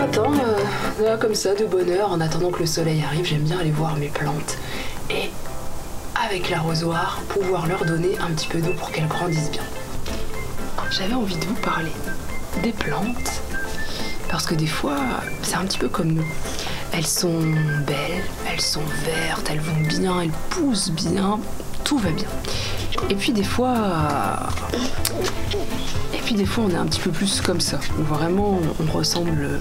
matin, là, comme ça, de bonne heure, en attendant que le soleil arrive, j'aime bien aller voir mes plantes. Et avec l'arrosoir, pouvoir leur donner un petit peu d'eau pour qu'elles grandissent bien. J'avais envie de vous parler des plantes, parce que des fois, c'est un petit peu comme nous. Elles sont belles, elles sont vertes, elles vont bien, elles poussent bien, tout va bien. Et puis des fois, on est un petit peu plus comme ça, où vraiment on ressemble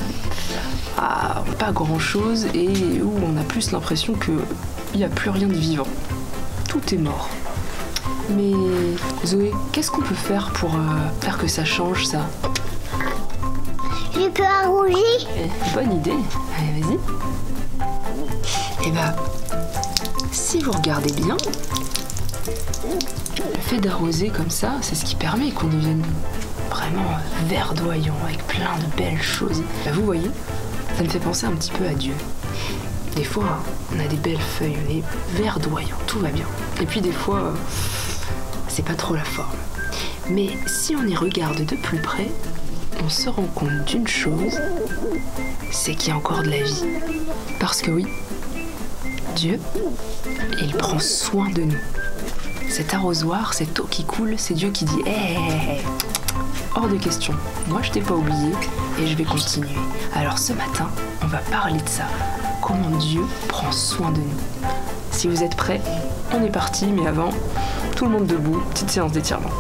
à pas grand chose et où on a plus l'impression qu'il n'y a plus rien de vivant. Tout est mort. Mais Zoé, qu'est-ce qu'on peut faire pour faire que ça change, ça? Je peux arroser. Bonne idée. Allez, vas-y. Et bah, si vous regardez bien, le fait d'arroser comme ça, c'est ce qui permet qu'on devienne vraiment verdoyant, avec plein de belles choses. Bah, vous voyez, ça me fait penser un petit peu à Dieu. Des fois, on a des belles feuilles, on est verdoyant, tout va bien. Et puis des fois, c'est pas trop la forme. Mais si on y regarde de plus près, on se rend compte d'une chose, c'est qu'il y a encore de la vie. Parce que oui, Dieu, il prend soin de nous. Cet arrosoir, cette eau qui coule, c'est Dieu qui dit « Hé, hors de question, moi je t'ai pas oublié et je vais continuer. » Alors ce matin, on va parler de ça, comment Dieu prend soin de nous. Si vous êtes prêts, on est parti, mais avant, tout le monde debout, petite séance d'étirement.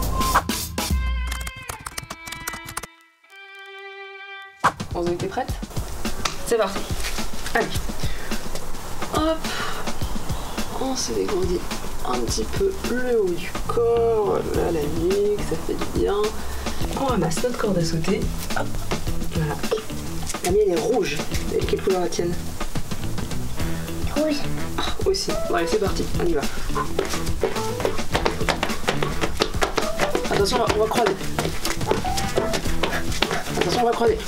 On est prête? C'est parti. Allez. Hop. On se dégourdit un petit peu le haut du corps, voilà, la nuque, ça fait du bien. On ramasse notre corde à sauter. Hop. Voilà. La mienne est rouge. Et quelle couleur la tienne? Rouge. Ah, aussi. Bon allez, c'est parti, on y va. Attention, on va croiser. Attention, on va croiser.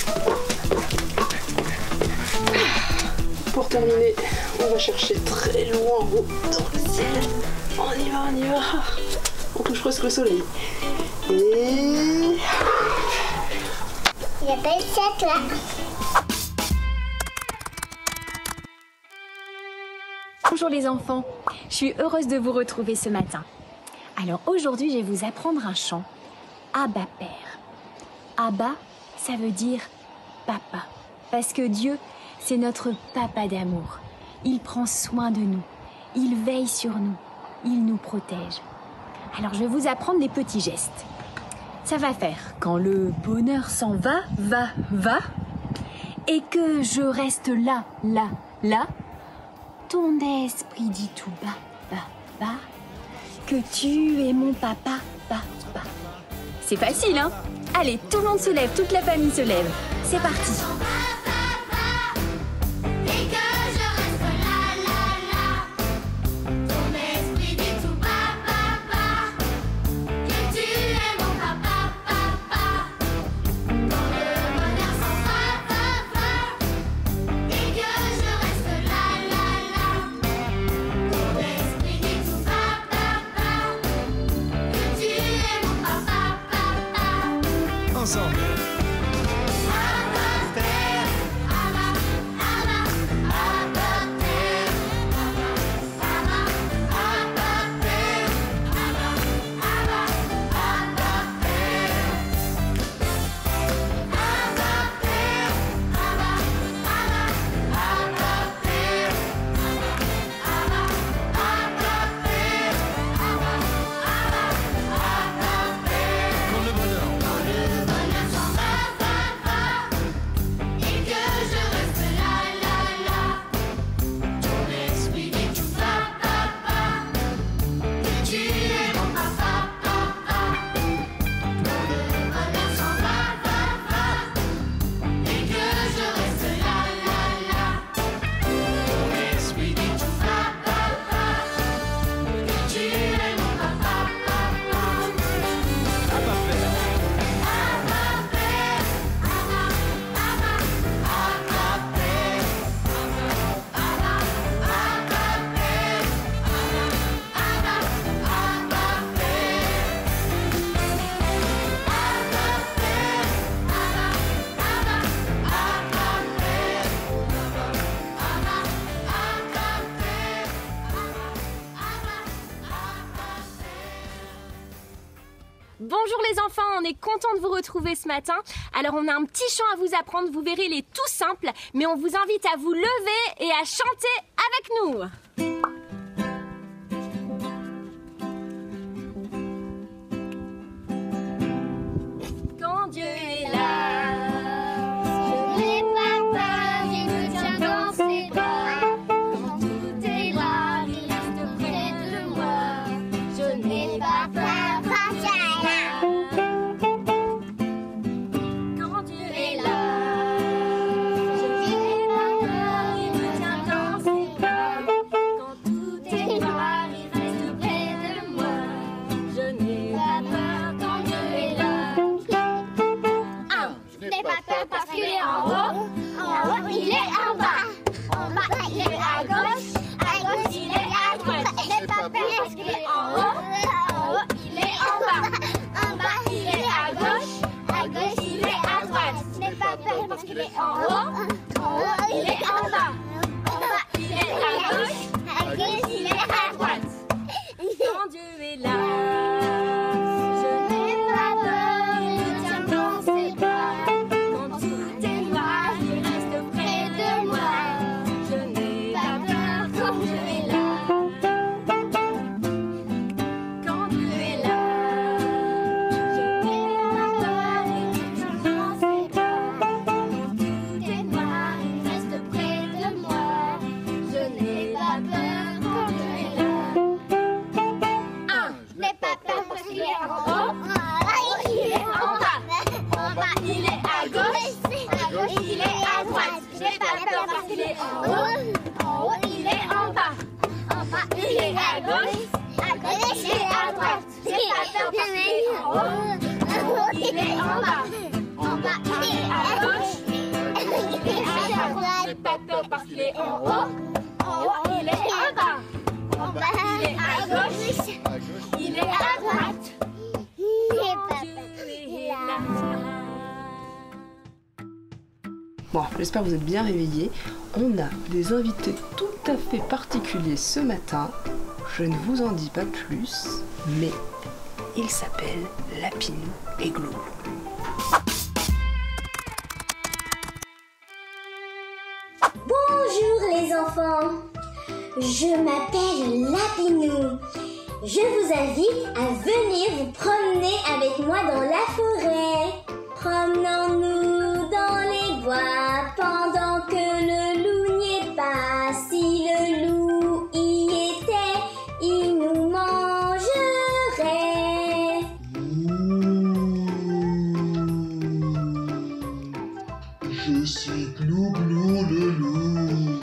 Pour terminer, on va chercher très loin en haut dans le ciel. On y va, on y va. On touche presque le soleil. Et... Il y a pas de sac là. Bonjour les enfants, je suis heureuse de vous retrouver ce matin. Alors aujourd'hui, je vais vous apprendre un chant. Abba Père. Abba, ça veut dire papa. Parce que Dieu, c'est notre papa d'amour. Il prend soin de nous. Il veille sur nous. Il nous protège. Alors je vais vous apprendre des petits gestes. Ça va faire quand le bonheur s'en va, va, et que je reste là, ton esprit dit tout bas, que tu es mon papa, papa. C'est facile, hein? Allez, tout le monde se lève, toute la famille se lève. C'est parti. Ensemble. les enfants, on est content de vous retrouver ce matin. Alors on a un petit chant à vous apprendre, vous verrez, il est tout simple, mais on vous invite à vous lever et à chanter avec nous. Quand Dieu est là, Je n'ai pas peur, il me tient dans ses bras. quand tout est là, il reste près de moi. Je n'ai pas peur. Quand Dieu est là, je n'ai pas peur, il me tient dans ses bras. Quand tout est noir, il reste près de moi. Je n'ai pas peur quand Dieu est là. Je n'ai pas peur parce qu'il est en haut. En haut, il est en bas. En bas, il est à gauche. À gauche, il est à droite. Je n'ai pas peur parce qu'il est en haut. En haut, il est en bas. En bas, il est à gauche. À gauche, il est à droite. Je n'ai pas peur parce qu'il est en haut. En haut, il est en bas. En bas, il est à gauche. À gauche, il est à droite. Quand Dieu est là, Je n'ai pas peur, il me tient dans ses bras. quand tout est noir, il reste près de moi. Je n'ai pas peur quand Dieu est là. Quand Dieu est là, je n'ai pas peur, il me tient dans ses bras. Quand tout est noir, il reste près de moi. Je n'ai pas peur quand Dieu est là. Je n'ai pas peur parce qu'il est en haut. En haut, il est en bas. En bas, il est à gauche. À gauche, il est à droite. Je n'ai pas peur parce qu'il est en haut. En haut, il est en bas. En bas, il est à gauche. À gauche, il est à droite. Je n'ai pas peur parce qu'il est en haut. En haut, il est en bas. En bas, il est à gauche. Il est à droite. J'ai pas peur parce qu'il est en haut. En haut, il est en bas. En bas, Il est à gauche. Il est à droite. Je n'ai pas Dieu peur. est là. Bon, j'espère que vous êtes bien réveillés. On a des invités tout à fait particuliers ce matin. Je ne vous en dis pas plus, mais ils s'appellent Lapinou et Glouglou. Bonjour les enfants, je m'appelle Lapinou. Je vous invite à venir vous promener avec moi dans la forêt. Promenons-nous dans les bois pendant que le loup n'y est pas. Si le loup y était, il nous mangerait. Je suis Glouglou le loup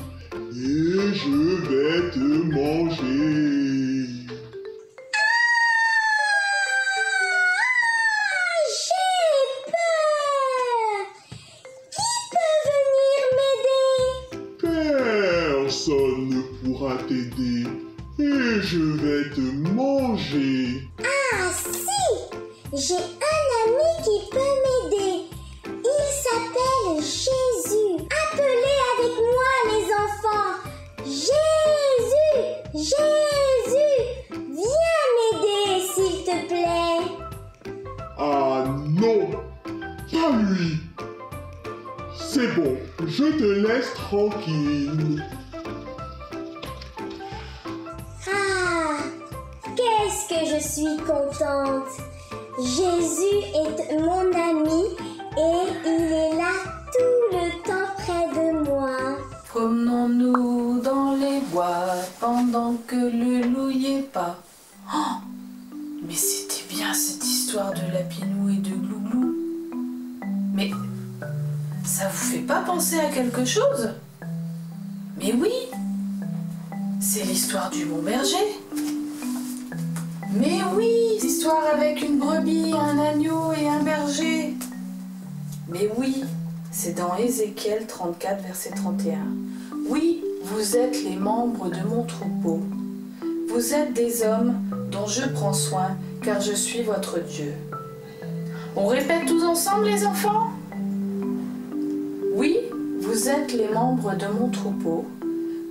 et je vais te manger. J'ai peur. Qui peut venir m'aider? Personne ne pourra t'aider et je vais te manger. Ah si, j'ai un ami qui peut m'aider. Il s'appelle Jésus. Appelez avec moi les enfants. Jésus, Jésus, viens m'aider s'il te plaît. Ah non, pas lui. C'est bon, je te laisse tranquille. Ah, qu'est-ce que je suis contente. Jésus est mon ami et il est là tout le temps près de moi. Promenons-nous dans les bois pendant que le loup y est pas. Oh, mais c'était bien cette histoire de Lapinou et de Glouglou. Mais ça vous fait pas penser à quelque chose? Mais oui, c'est l'histoire du bon berger. Mais oui, l'histoire avec une brebis, un agneau et un berger. Mais oui, c'est dans Ézéchiel 34, verset 31. Oui, vous êtes les membres de mon troupeau. Vous êtes des hommes dont je prends soin, car je suis votre Dieu. On répète tous ensemble, les enfants? Oui, vous êtes les membres de mon troupeau.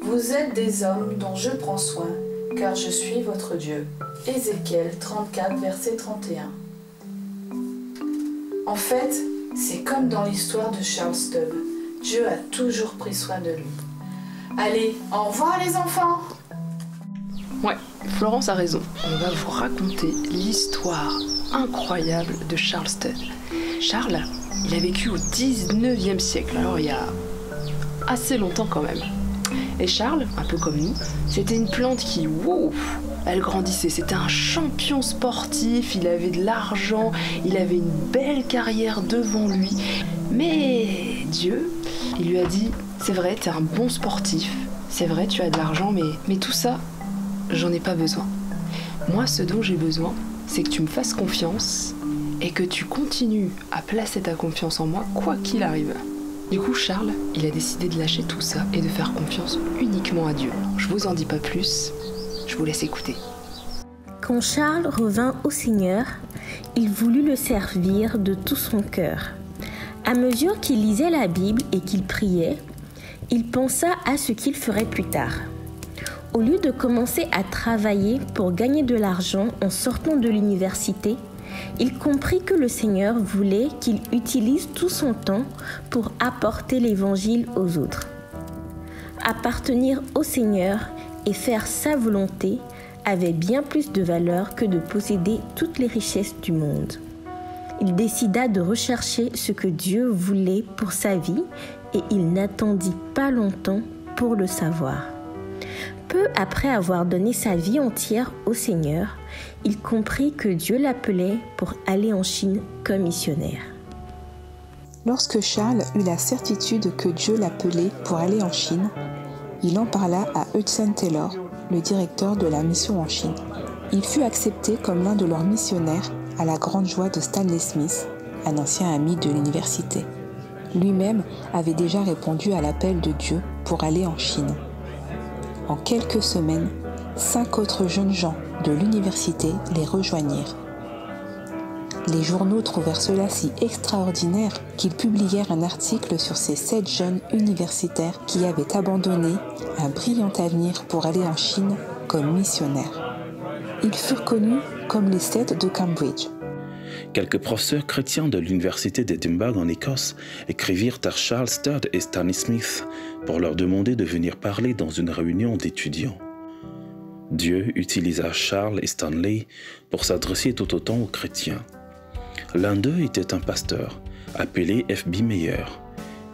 Vous êtes des hommes dont je prends soin, car je suis votre Dieu. Ézéchiel 34, verset 31. En fait, c'est comme dans l'histoire de Charles Studd. Dieu a toujours pris soin de lui. Allez, au revoir les enfants! Ouais, Florence a raison. On va vous raconter l'histoire incroyable de Charles Studd. Charles, il a vécu au 19e siècle, alors il y a assez longtemps quand même. Et Charles, un peu comme nous, c'était une plante qui, wow, elle grandissait. C'était un champion sportif, il avait de l'argent, il avait une belle carrière devant lui. Mais Dieu, il lui a dit, c'est vrai, t'es un bon sportif, c'est vrai, tu as de l'argent, mais tout ça, j'en ai pas besoin. Moi, ce dont j'ai besoin, c'est que tu me fasses confiance et que tu continues à placer ta confiance en moi, quoi qu'il arrive. Du coup, Charles, il a décidé de lâcher tout ça et de faire confiance uniquement à Dieu. Je vous en dis pas plus, je vous laisse écouter. Quand Charles revint au Seigneur, il voulut le servir de tout son cœur. À mesure qu'il lisait la Bible et qu'il priait, il pensa à ce qu'il ferait plus tard. Au lieu de commencer à travailler pour gagner de l'argent en sortant de l'université, il comprit que le Seigneur voulait qu'il utilise tout son temps pour apporter l'Évangile aux autres. Appartenir au Seigneur et faire sa volonté avait bien plus de valeur que de posséder toutes les richesses du monde. Il décida de rechercher ce que Dieu voulait pour sa vie et il n'attendit pas longtemps pour le savoir. Peu après avoir donné sa vie entière au Seigneur, il comprit que Dieu l'appelait pour aller en Chine comme missionnaire. Lorsque Charles eut la certitude que Dieu l'appelait pour aller en Chine, il en parla à Hudson Taylor, le directeur de la mission en Chine. Il fut accepté comme l'un de leurs missionnaires à la grande joie de Stanley Smith, un ancien ami de l'université. Lui-même avait déjà répondu à l'appel de Dieu pour aller en Chine. En quelques semaines, 5 autres jeunes gens de l'université les rejoignirent. Les journaux trouvèrent cela si extraordinaire qu'ils publièrent un article sur ces 7 jeunes universitaires qui avaient abandonné un brillant avenir pour aller en Chine comme missionnaires. Ils furent connus comme les 7 de Cambridge. Quelques professeurs chrétiens de l'université d'Edinburgh en Écosse écrivirent à Charles Studd et Stanley Smith pour leur demander de venir parler dans une réunion d'étudiants. Dieu utilisa Charles et Stanley pour s'adresser tout autant aux chrétiens. L'un d'eux était un pasteur, appelé F.B. Meyer.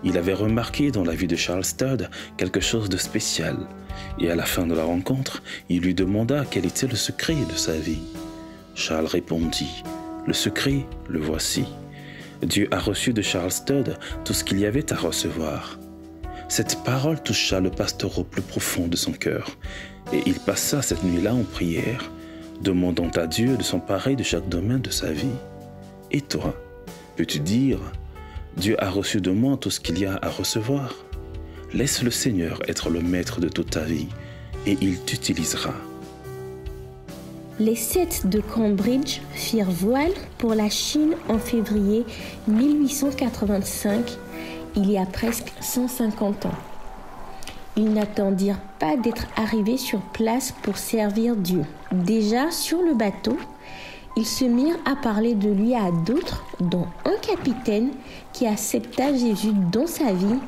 Il avait remarqué dans la vie de Charles Studd quelque chose de spécial, et à la fin de la rencontre, il lui demanda quel était le secret de sa vie. Charles répondit: « Le secret, le voici. Dieu a reçu de Charles Studd tout ce qu'il y avait à recevoir. » Cette parole toucha le pasteur au plus profond de son cœur, et il passa cette nuit-là en prière, demandant à Dieu de s'emparer de chaque domaine de sa vie. Et toi, peux-tu dire: Dieu a reçu de moi tout ce qu'il y a à recevoir? Laisse le Seigneur être le maître de toute ta vie, et il t'utilisera. Les 7 de Cambridge firent voile pour la Chine en février 1885, il y a presque 150 ans. Ils n'attendirent pas d'être arrivés sur place pour servir Dieu. Déjà sur le bateau, ils se mirent à parler de lui à d'autres, dont un capitaine qui accepta Jésus dans sa vie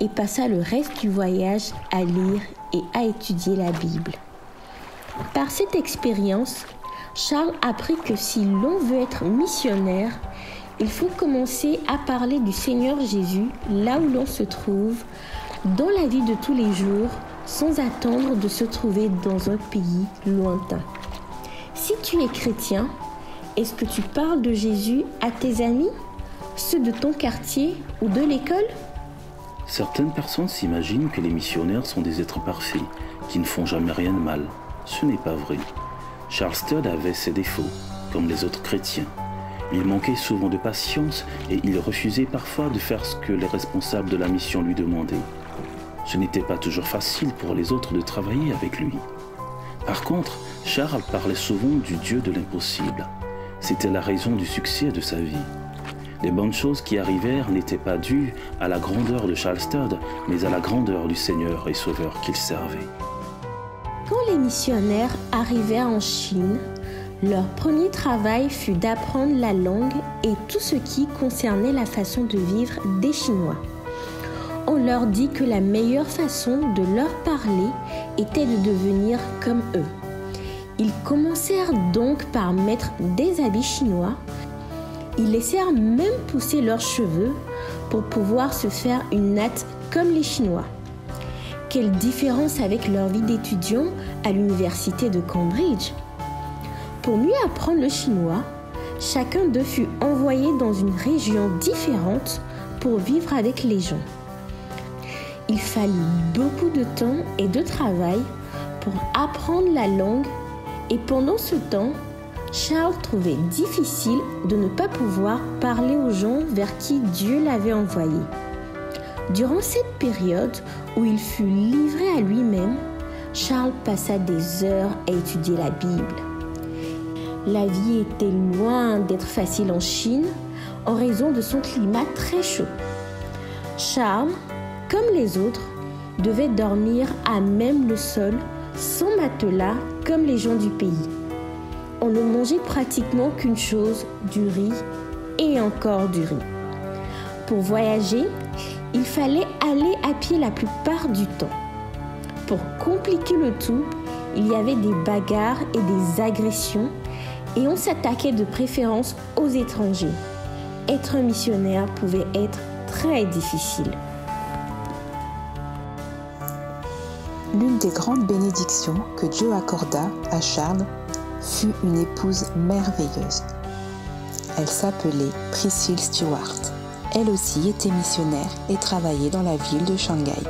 et passa le reste du voyage à lire et à étudier la Bible. Par cette expérience, Charles apprit que si l'on veut être missionnaire, il faut commencer à parler du Seigneur Jésus là où l'on se trouve, dans la vie de tous les jours, sans attendre de se trouver dans un pays lointain. Si tu es chrétien, est-ce que tu parles de Jésus à tes amis, ceux de ton quartier ou de l'école? Certaines personnes s'imaginent que les missionnaires sont des êtres parfaits, qui ne font jamais rien de mal. Ce n'est pas vrai. Charles Studd avait ses défauts, comme les autres chrétiens. Il manquait souvent de patience et il refusait parfois de faire ce que les responsables de la mission lui demandaient. Ce n'était pas toujours facile pour les autres de travailler avec lui. Par contre, Charles parlait souvent du Dieu de l'impossible. C'était la raison du succès de sa vie. Les bonnes choses qui arrivèrent n'étaient pas dues à la grandeur de Charles Studd, mais à la grandeur du Seigneur et Sauveur qu'il servait. Quand les missionnaires arrivèrent en Chine, Leur premier travail fut d'apprendre la langue et tout ce qui concernait la façon de vivre des Chinois. On leur dit que la meilleure façon de leur parler était de devenir comme eux. Ils commencèrent donc par mettre des habits chinois. Ils laissèrent même pousser leurs cheveux pour pouvoir se faire une natte comme les Chinois. Quelle différence avec leur vie d'étudiant à l'université de Cambridge! Pour mieux apprendre le chinois, chacun d'eux fut envoyé dans une région différente pour vivre avec les gens. Il fallut beaucoup de temps et de travail pour apprendre la langue et pendant ce temps, Charles trouvait difficile de ne pas pouvoir parler aux gens vers qui Dieu l'avait envoyé. Durant cette période où il fut livré à lui-même, Charles passa des heures à étudier la Bible. La vie était loin d'être facile en Chine en raison de son climat très chaud. Charles, comme les autres, devait dormir à même le sol, sans matelas, comme les gens du pays. On ne mangeait pratiquement qu'une chose, du riz et encore du riz. Pour voyager, il fallait aller à pied la plupart du temps. Pour compliquer le tout, il y avait des bagarres et des agressions et on s'attaquait de préférence aux étrangers. Être missionnaire pouvait être très difficile. L'une des grandes bénédictions que Dieu accorda à Charles fut une épouse merveilleuse. Elle s'appelait Priscilla Stewart. Elle aussi était missionnaire et travaillait dans la ville de Shanghai.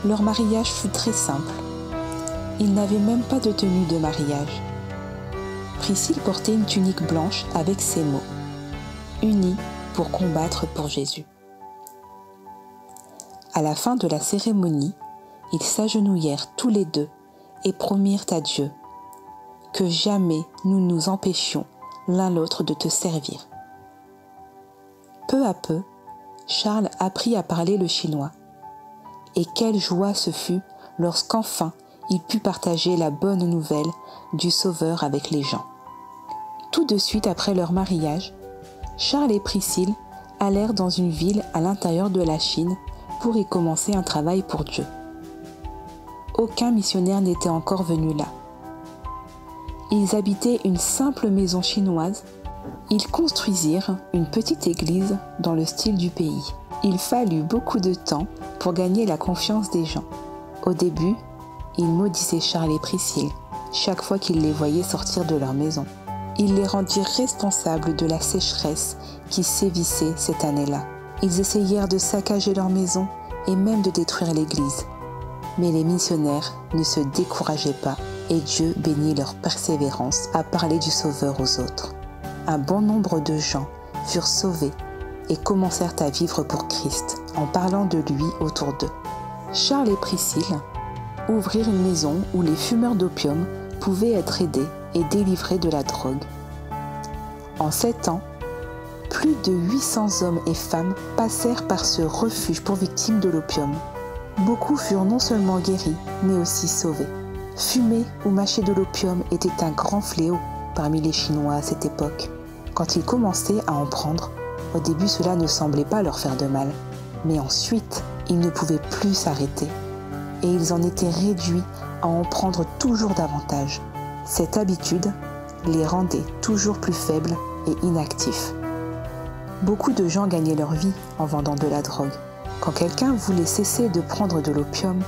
Leur mariage fut très simple. Ils n'avaient même pas de tenue de mariage. Priscilla portait une tunique blanche avec ces mots « Unis pour combattre pour Jésus ». À la fin de la cérémonie, ils s'agenouillèrent tous les deux et promirent à Dieu que jamais nous nous empêchions l'un l'autre de te servir. Peu à peu, Charles apprit à parler le chinois. Et quelle joie ce fut lorsqu'enfin il put partager la bonne nouvelle du Sauveur avec les gens. Tout de suite après leur mariage, Charles et Priscilla allèrent dans une ville à l'intérieur de la Chine pour y commencer un travail pour Dieu. Aucun missionnaire n'était encore venu là. Ils habitaient une simple maison chinoise. Ils construisirent une petite église dans le style du pays. Il fallut beaucoup de temps pour gagner la confiance des gens. Au début, ils maudissaient Charles et Priscilla chaque fois qu'ils les voyaient sortir de leur maison. Ils les rendirent responsables de la sécheresse qui sévissait cette année-là. Ils essayèrent de saccager leur maison et même de détruire l'église. Mais les missionnaires ne se décourageaient pas et Dieu bénit leur persévérance à parler du Sauveur aux autres. Un bon nombre de gens furent sauvés et commencèrent à vivre pour Christ en parlant de lui autour d'eux. Charles et Priscilla ouvrirent une maison où les fumeurs d'opium pouvaient être aidés et délivrés de la drogue. En 7 ans, plus de 800 hommes et femmes passèrent par ce refuge pour victimes de l'opium. Beaucoup furent non seulement guéris, mais aussi sauvés. Fumer ou mâcher de l'opium était un grand fléau parmi les Chinois à cette époque. Quand ils commençaient à en prendre, au début cela ne semblait pas leur faire de mal. Mais ensuite, ils ne pouvaient plus s'arrêter. Et ils en étaient réduits à en prendre toujours davantage. Cette habitude les rendait toujours plus faibles et inactifs. Beaucoup de gens gagnaient leur vie en vendant de la drogue. Quand quelqu'un voulait cesser de prendre de l'opium,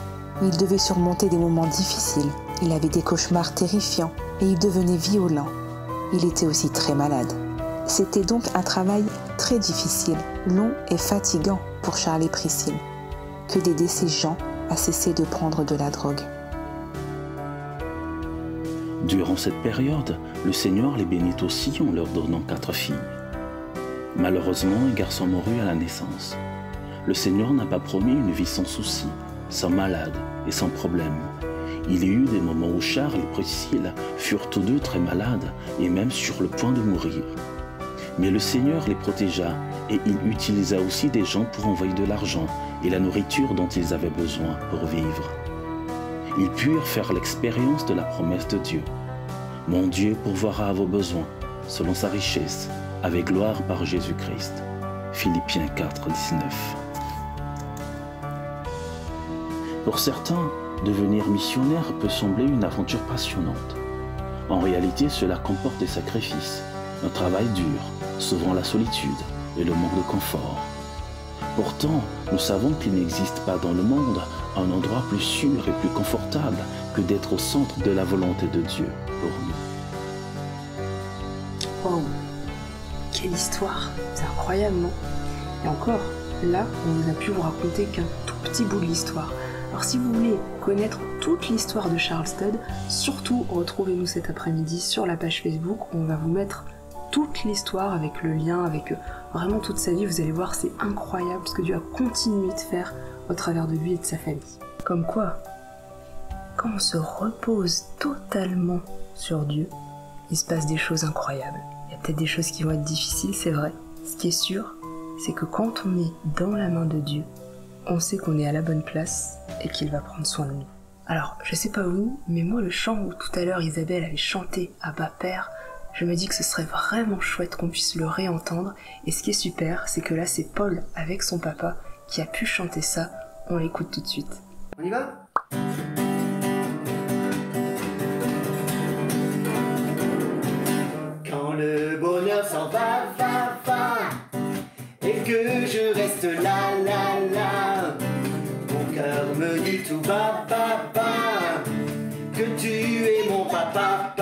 il devait surmonter des moments difficiles. Il avait des cauchemars terrifiants et il devenait violent. Il était aussi très malade. C'était donc un travail très difficile, long et fatigant pour Charles et Priscilla, que d'aider ces gens à cesser de prendre de la drogue. Durant cette période, le Seigneur les bénit aussi en leur donnant 4 filles. Malheureusement, un garçon mourut à la naissance. Le Seigneur n'a pas promis une vie sans soucis, sans malade et sans problème. Il y eut des moments où Charles et Priscilla furent tous deux très malades et même sur le point de mourir. Mais le Seigneur les protégea et il utilisa aussi des gens pour envoyer de l'argent et la nourriture dont ils avaient besoin pour vivre. Ils purent faire l'expérience de la promesse de Dieu. Mon Dieu pourvoira à vos besoins, selon sa richesse, avec gloire par Jésus-Christ. Philippiens 4, 19. Pour certains, devenir missionnaire peut sembler une aventure passionnante. En réalité, cela comporte des sacrifices, un travail dur, souvent la solitude et le manque de confort. Pourtant, nous savons qu'il n'existe pas dans le monde un endroit plus sûr et plus confortable que d'être au centre de la volonté de Dieu pour nous. Wow, quelle histoire, c'est incroyable, non? Et encore, là, on vous a pu vous raconter qu'un tout petit bout de l'histoire. Alors si vous voulez connaître toute l'histoire de Charles Studd, surtout retrouvez-nous cet après-midi sur la page Facebook. On va vous mettre toute l'histoire avec le lien, avec vraiment toute sa vie. Vous allez voir, c'est incroyable ce que Dieu a continué de faire au travers de lui et de sa famille. Comme quoi, quand on se repose totalement sur Dieu, il se passe des choses incroyables. Il y a peut-être des choses qui vont être difficiles, c'est vrai. Ce qui est sûr, c'est que quand on est dans la main de Dieu, on sait qu'on est à la bonne place et qu'il va prendre soin de nous. Alors, je sais pas vous, mais moi le chant où tout à l'heure Isabelle avait chanté Abba Père, je me dis que ce serait vraiment chouette qu'on puisse le réentendre. Et ce qui est super, c'est que là c'est Paul avec son papa qui a pu chanter ça. On l'écoute tout de suite. On y va ? Quand le bonheur s'en va, et que je reste là, mon cœur me dit tout bas, que tu es mon papa.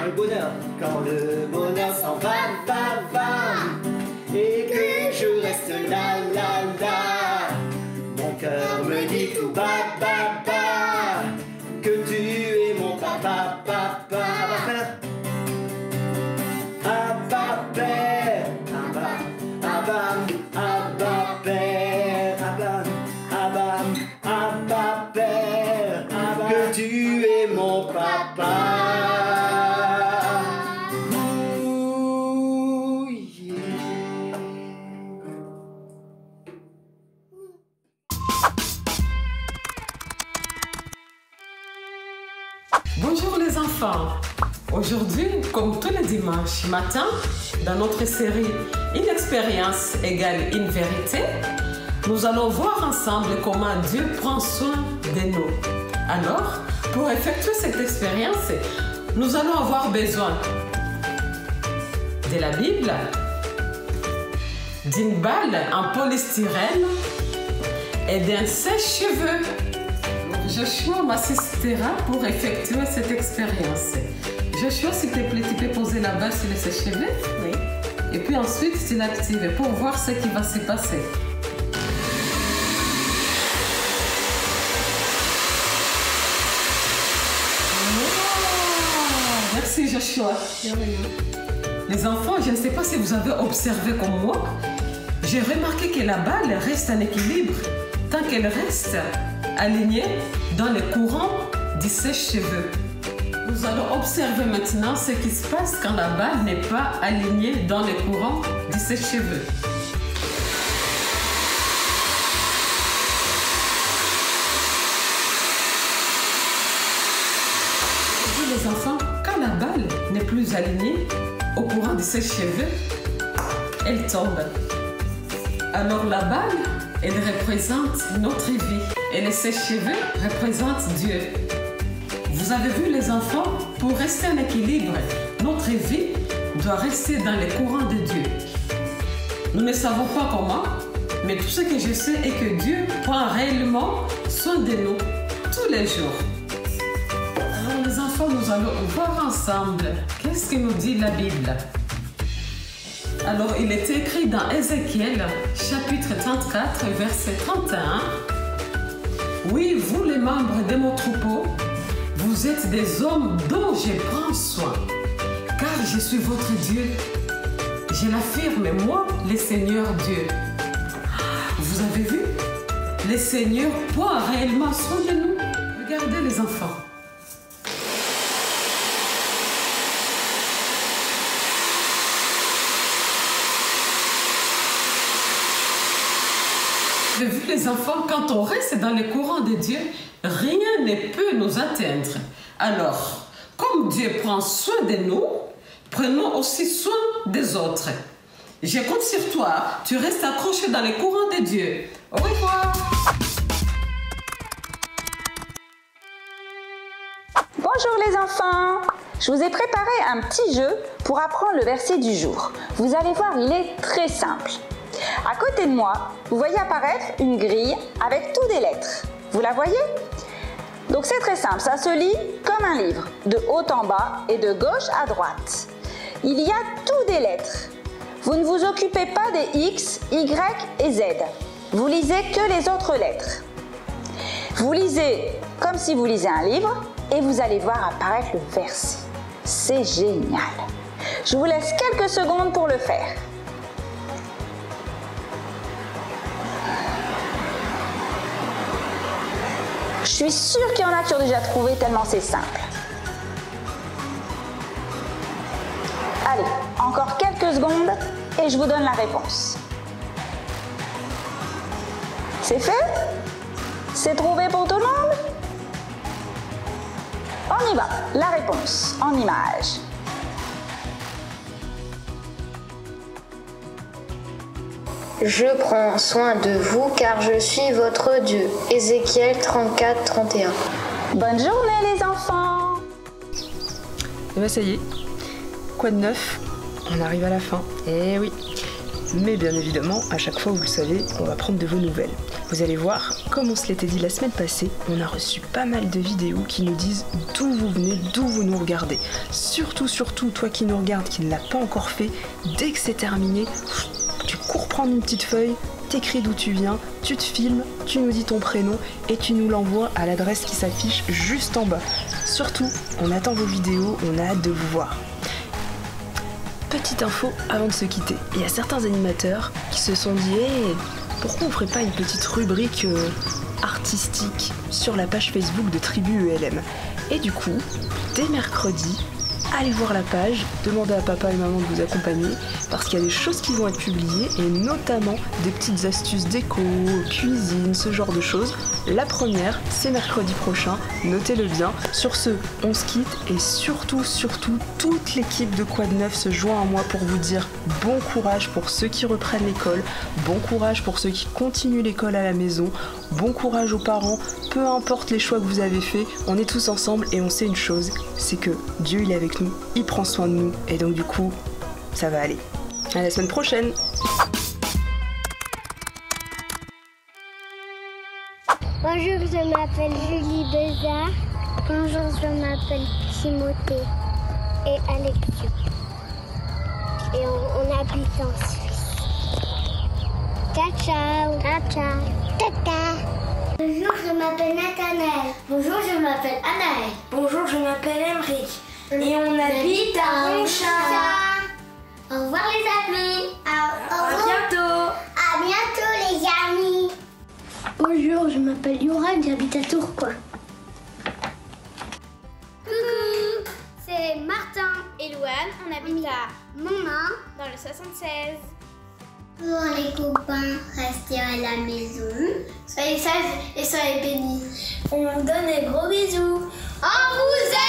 Le bonheur, quand le bonheur s'en va, et que je reste là, mon cœur me dit tout bas, que tu es mon papa. Abba Père, Abba Père, que tu es mon papa. Bonjour les enfants. Aujourd'hui, comme tous les dimanches matin, dans notre série Une expérience égale une vérité, nous allons voir ensemble comment Dieu prend soin de nous. Alors, pour effectuer cette expérience, nous allons avoir besoin de la Bible, d'une balle en polystyrène et d'un sèche-cheveux. Joshua m'assistera pour effectuer cette expérience. Joshua, s'il te plaît, tu peux poser la balle sur le sèche-cheveux? Oui. Et puis ensuite, tu l'actives pour voir ce qui va se passer. Oh, merci Joshua. Les enfants, je ne sais pas si vous avez observé comme moi, j'ai remarqué que la balle reste en équilibre tant qu'elle reste alignée dans le courant du sèche-cheveux. Nous allons observer maintenant ce qui se passe quand la balle n'est pas alignée dans le courant du sèche-cheveux. Les enfants, quand la balle n'est plus alignée au courant du sèche-cheveux, elle tombe. Alors la balle, elle représente notre vie et le sèche-cheveux représente Dieu. Vous avez vu les enfants, pour rester en équilibre, notre vie doit rester dans les courants de Dieu. Nous ne savons pas comment, mais tout ce que je sais est que Dieu prend réellement soin de nous tous les jours. Alors les enfants, nous allons voir ensemble qu'est-ce que nous dit la Bible. Alors il est écrit dans Ézéchiel, chapitre 34, verset 31. Oui, vous les membres de mon troupeau, vous êtes des hommes dont je prends soin, car je suis votre Dieu. Je l'affirme, moi, le Seigneur Dieu. Vous avez vu? Le Seigneur prend réellement soin de nous. Regardez les enfants. Vous avez vu les enfants, quand on reste dans les courants de Dieu, rien ne peut nous atteindre. Alors, Comme Dieu prend soin de nous, prenons aussi soin des autres. Je compte sur toi, tu restes accroché dans les courants de Dieu. Au revoir. Bonjour les enfants, je vous ai préparé un petit jeu pour apprendre le verset du jour. Vous allez voir, il est très simple. À côté de moi, vous voyez apparaître une grille avec toutes des lettres. Vous la voyez? Donc c'est très simple, ça se lit comme un livre, de haut en bas et de gauche à droite. Il y a toutes des lettres. Vous ne vous occupez pas des X, Y et Z. Vous lisez que les autres lettres. Vous lisez comme si vous lisez un livre et vous allez voir apparaître le verset. C'est génial. Je vous laisse quelques secondes pour le faire. Je suis sûre qu'il y en a qui ont déjà trouvé tellement c'est simple. Allez, encore quelques secondes et je vous donne la réponse. C'est fait? C'est trouvé pour tout le monde? On y va, la réponse en images. Je prends soin de vous car je suis votre Dieu. Ézéchiel 34, 31. Bonne journée les enfants! Et bien ça y est, quoi de neuf? On arrive à la fin. Eh oui. Mais bien évidemment, à chaque fois, vous le savez, on va prendre de vos nouvelles. Vous allez voir, comme on se l'était dit la semaine passée, on a reçu pas mal de vidéos qui nous disent d'où vous venez, d'où vous nous regardez. Surtout, toi qui nous regardes, qui ne l'a pas encore fait, dès que c'est terminé, tu cours prendre une petite feuille, t'écris d'où tu viens, tu te filmes, tu nous dis ton prénom et tu nous l'envoies à l'adresse qui s'affiche juste en bas. Surtout, on attend vos vidéos, on a hâte de vous voir. Petite info avant de se quitter, il y a certains animateurs qui se sont dit hey, pourquoi on ne ferait pas une petite rubrique artistique sur la page Facebook de Tribu ELM. Et du coup, dès mercredi, allez voir la page, demandez à papa et maman de vous accompagner parce qu'il y a des choses qui vont être publiées et notamment des petites astuces déco, cuisine, ce genre de choses. La première, c'est mercredi prochain, notez-le bien. Sur ce, on se quitte et surtout, toute l'équipe de Quoi de Neuf se joint à moi pour vous dire bon courage pour ceux qui reprennent l'école, bon courage pour ceux qui continuent l'école à la maison, bon courage aux parents, peu importe les choix que vous avez faits, on est tous ensemble et on sait une chose, c'est que Dieu il est avec nous, il prend soin de nous et donc du coup, ça va aller. À la semaine prochaine. Bonjour, je m'appelle Julie Bézard. Bonjour, je m'appelle Timothée et Alexio. Et on habite en Suisse. Ciao, ciao. Ciao, ciao. Tata. Bonjour, je m'appelle Nathanaël. Bonjour, je m'appelle Anaël. Bonjour, je m'appelle Emric. Et on habite à Ronchard. Au revoir les amis. À bientôt. À bientôt les amis. Bonjour, je m'appelle Yoran, j'habite à Tourcoing. Coucou, c'est Martin et Louane, on habite à Montmain dans le 76. Bonjour les copains, restez à la maison. Soyez sages et soyez bénis. On vous donne des gros bisous. On vous aime.